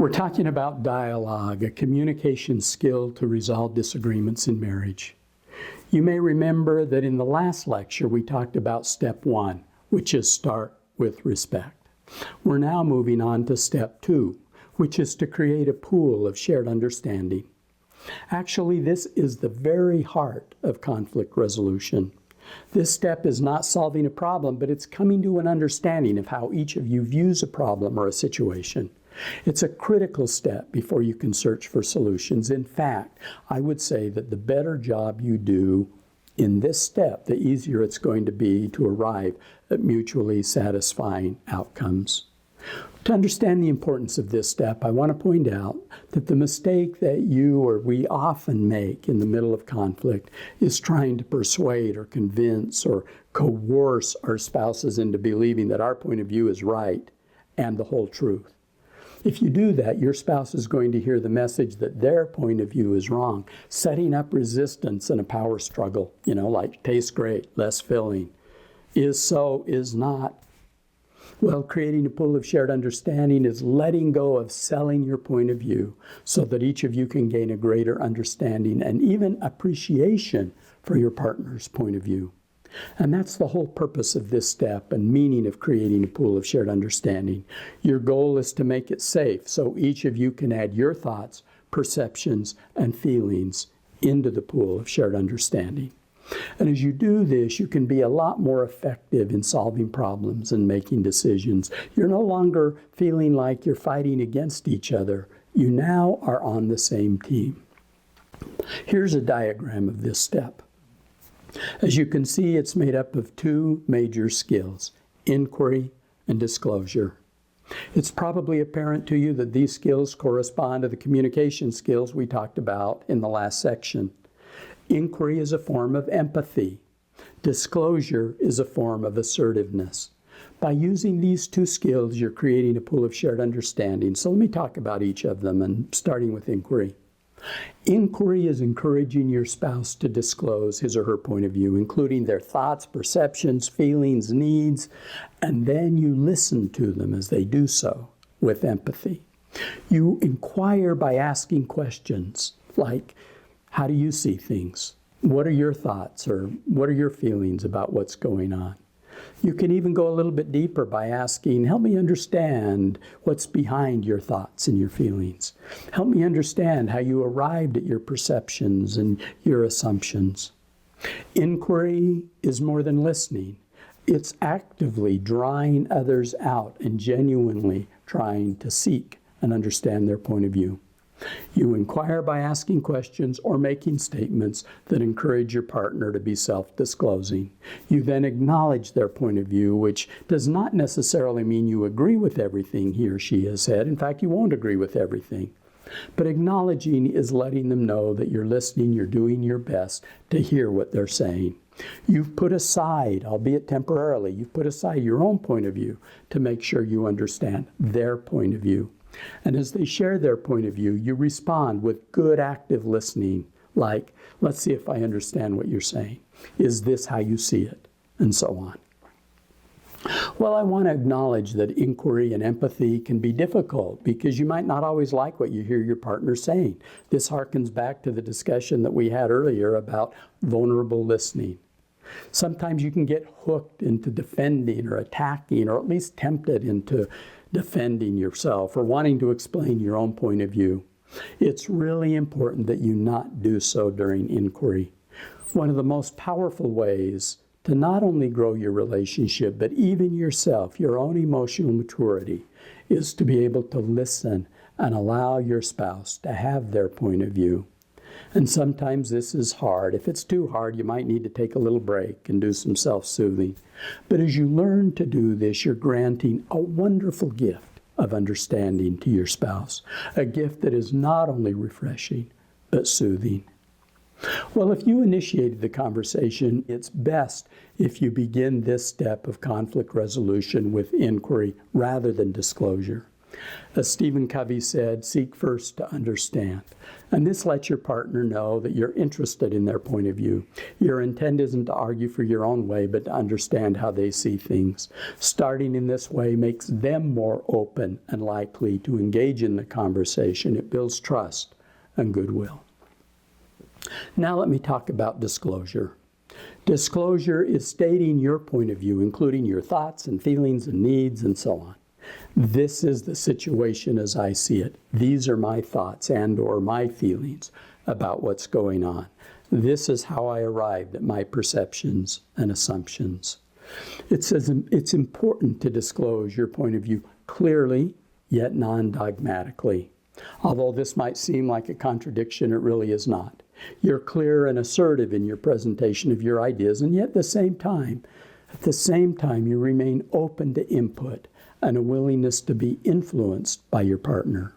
We're talking about dialogue, a communication skill to resolve disagreements in marriage. You may remember that in the last lecture we talked about step 1, which is start with respect. We're now moving on to step 2, which is to create a pool of shared understanding. Actually, this is the very heart of conflict resolution. This step is not solving a problem, but it's coming to an understanding of how each of you views a problem or a situation. It's a critical step before you can search for solutions. In fact, I would say that the better job you do in this step, the easier it's going to be to arrive at mutually satisfying outcomes. To understand the importance of this step, I want to point out that the mistake that you or we often make in the middle of conflict is trying to persuade or convince or coerce our spouses into believing that our point of view is right and the whole truth. If you do that, your spouse is going to hear the message that their point of view is wrong, setting up resistance and a power struggle, like tastes great, less filling, is so, is not. Well, creating a pool of shared understanding is letting go of selling your point of view so that each of you can gain a greater understanding and even appreciation for your partner's point of view. And that's the whole purpose of this step and meaning of creating a pool of shared understanding. Your goal is to make it safe so each of you can add your thoughts, perceptions, and feelings into the pool of shared understanding. And as you do this, you can be a lot more effective in solving problems and making decisions. You're no longer feeling like you're fighting against each other. You now are on the same team. Here's a diagram of this step. As you can see, it's made up of 2 major skills, inquiry and disclosure. It's probably apparent to you that these skills correspond to the communication skills we talked about in the last section. Inquiry is a form of empathy. Disclosure is a form of assertiveness. By using these 2 skills, you're creating a pool of shared understanding. So let me talk about each of them, and starting with inquiry. Inquiry is encouraging your spouse to disclose his or her point of view, including their thoughts, perceptions, feelings, needs, and then you listen to them as they do so with empathy. You inquire by asking questions like, how do you see things? What are your thoughts, or what are your feelings about what's going on? You can even go a little bit deeper by asking, help me understand what's behind your thoughts and your feelings. Help me understand how you arrived at your perceptions and your assumptions. Inquiry is more than listening. It's actively drawing others out and genuinely trying to seek and understand their point of view. You inquire by asking questions or making statements that encourage your partner to be self-disclosing. You then acknowledge their point of view, which does not necessarily mean you agree with everything he or she has said. In fact, you won't agree with everything. But acknowledging is letting them know that you're listening, you're doing your best to hear what they're saying. You've put aside, albeit temporarily, you've put aside your own point of view to make sure you understand their point of view. And as they share their point of view, you respond with good active listening, like, let's see if I understand what you're saying. Is this how you see it? And so on. Well, I want to acknowledge that inquiry and empathy can be difficult because you might not always like what you hear your partner saying. This harkens back to the discussion that we had earlier about vulnerable listening. Sometimes you can get hooked into defending or attacking, or at least tempted into defending yourself or wanting to explain your own point of view. It's really important that you not do so during inquiry. One of the most powerful ways to not only grow your relationship, but even yourself, your own emotional maturity, is to be able to listen and allow your spouse to have their point of view. And sometimes this is hard. If it's too hard, you might need to take a little break and do some self-soothing. But as you learn to do this, you're granting a wonderful gift of understanding to your spouse, a gift that is not only refreshing, but soothing. Well, if you initiated the conversation, it's best if you begin this step of conflict resolution with inquiry rather than disclosure. As Stephen Covey said, seek first to understand. And this lets your partner know that you're interested in their point of view. Your intent isn't to argue for your own way, but to understand how they see things. Starting in this way makes them more open and likely to engage in the conversation. It builds trust and goodwill. Now let me talk about disclosure. Disclosure is stating your point of view, including your thoughts and feelings and needs and so on. This is the situation as I see it. These are my thoughts and or my feelings about what's going on. This is how I arrived at my perceptions and assumptions. It says it's important to disclose your point of view clearly, yet non-dogmatically. Although this might seem like a contradiction, it really is not. You're clear and assertive in your presentation of your ideas, and yet at the same time, you remain open to input and a willingness to be influenced by your partner.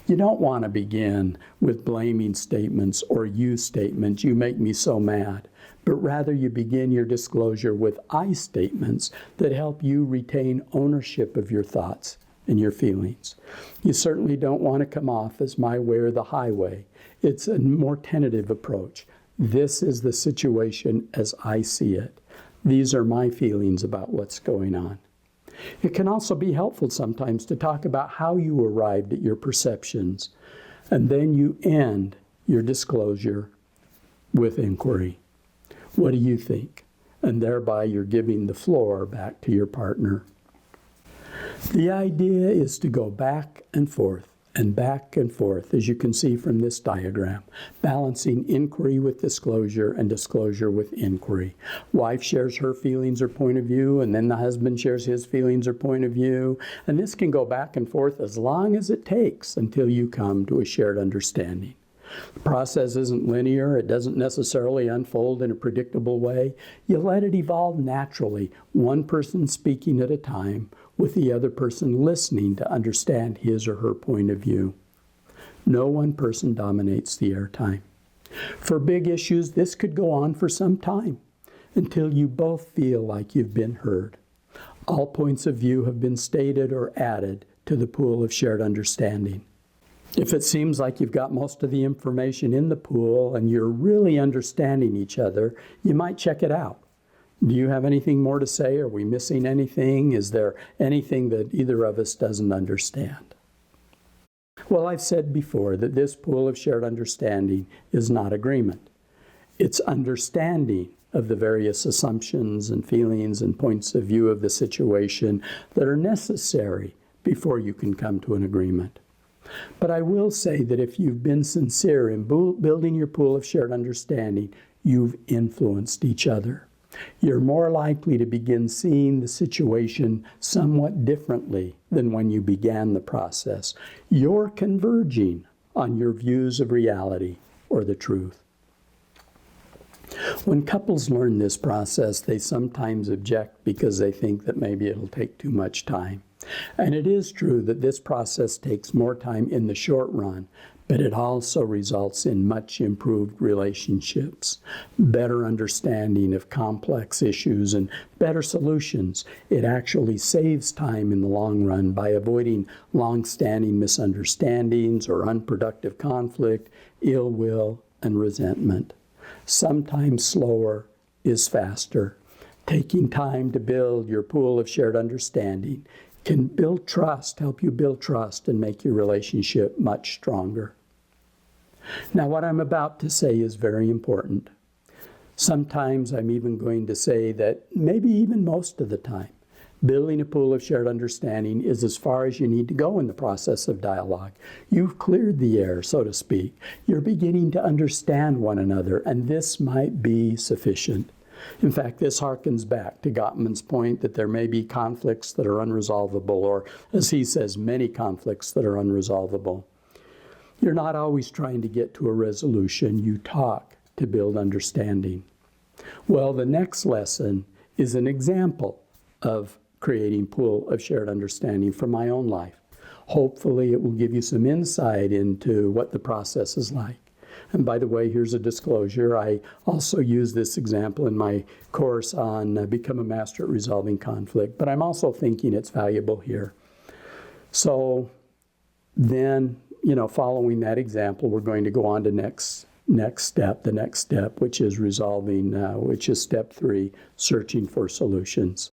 You don't want to begin with blaming statements or you statements, you make me so mad, but rather you begin your disclosure with I statements that help you retain ownership of your thoughts and your feelings. You certainly don't want to come off as my way or the highway. It's a more tentative approach. This is the situation as I see it. These are my feelings about what's going on. It can also be helpful sometimes to talk about how you arrived at your perceptions, and then you end your disclosure with inquiry. What do you think? And thereby you're giving the floor back to your partner. The idea is to go back and forth, as you can see from this diagram, balancing inquiry with disclosure and disclosure with inquiry. Wife shares her feelings or point of view, and then the husband shares his feelings or point of view. And this can go back and forth as long as it takes until you come to a shared understanding. The process isn't linear. It doesn't necessarily unfold in a predictable way. You let it evolve naturally, one person speaking at a time, with the other person listening to understand his or her point of view. No one person dominates the airtime. For big issues, this could go on for some time until you both feel like you've been heard. All points of view have been stated or added to the pool of shared understanding. If it seems like you've got most of the information in the pool and you're really understanding each other, you might check it out. Do you have anything more to say? Are we missing anything? Is there anything that either of us doesn't understand? Well, I've said before that this pool of shared understanding is not agreement. It's understanding of the various assumptions and feelings and points of view of the situation that are necessary before you can come to an agreement. But I will say that if you've been sincere in building your pool of shared understanding, you've influenced each other. You're more likely to begin seeing the situation somewhat differently than when you began the process. You're converging on your views of reality or the truth. When couples learn this process, they sometimes object because they think that maybe it'll take too much time. And it is true that this process takes more time in the short run, but it also results in much improved relationships, better understanding of complex issues, and better solutions. It actually saves time in the long run by avoiding long-standing misunderstandings or unproductive conflict, ill will, and resentment. Sometimes slower is faster. Taking time to build your pool of shared understanding can build trust, help you build trust, and make your relationship much stronger. Now, what I'm about to say is very important. Sometimes I'm even going to say that maybe even most of the time, building a pool of shared understanding is as far as you need to go in the process of dialogue. You've cleared the air, so to speak. You're beginning to understand one another, and this might be sufficient. In fact, this harkens back to Gottman's point that there may be conflicts that are unresolvable, or, as he says, many conflicts that are unresolvable. You're not always trying to get to a resolution. You talk to build understanding. Well, the next lesson is an example of creating pool of shared understanding from my own life. Hopefully, it will give you some insight into what the process is like. And by the way, here's a disclosure. I also use this example in my course on Become a Master at Resolving Conflict, but I'm also thinking it's valuable here. So then, following that example, we're going to go on to the next step, which is resolving, which is step 3, searching for solutions.